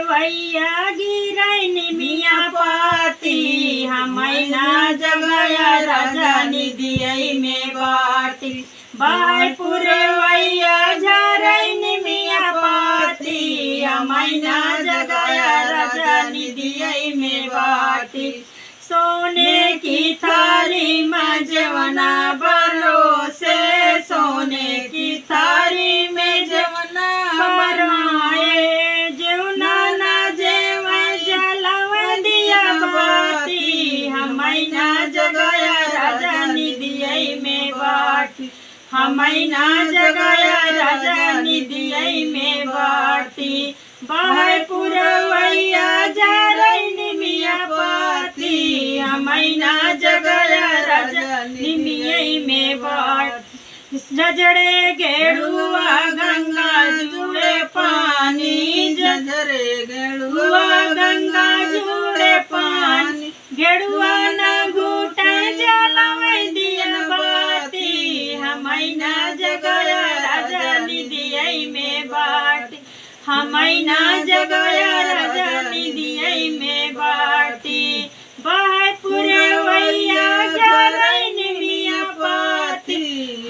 पुरवैया गिरै निमिया पाती हमैना जगया राजा निदियै में बाटी बाय पुरवैया झरै निमिया पाती हमैना जगया राजा निदियै में बाटी सोने की थाली में जवना बरोसे सोने की थाली में जवना बरमाए जवना ना जेव जलव दिया बाती हमैना जगया राजा निदियै में बाटी हमैना जगया राजा निदियै में बाटी बाय पुरवैया झरै निमिया पाती हमैना जगया राजा निदियै में बाटी जजरे गेड़ुआ गंगा जुड़े पानी जजरे गेड़ुआ गंगा जुड़े पानी गेड़ुआ न घूटे जलवै दिया बाती हमैना जगया राजा निदियै में बाटी हमैना जगया राजा निदियै में बाटी बाय पुरवैया झरै निमिया पाती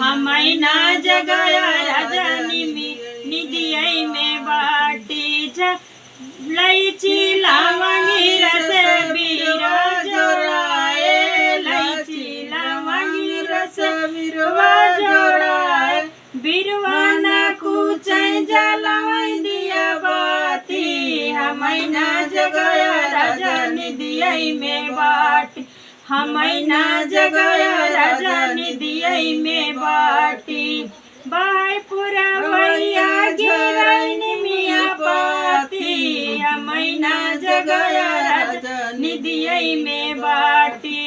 हमैना जगया राजा निदियै में बाटी लैची लवंगी रस बीरा जोड़ाए लैची लवंगी रस बीरवा जोड़ाए बीरवा न कुचै जलवै दिया बाती हमैना जगया राजा निदियै में बाटी हमैना जगया राजा निदियै में बाटी बाय पुरवैया गिरै निमिया पाती हमैना जगया राजा निदियै में बाटी।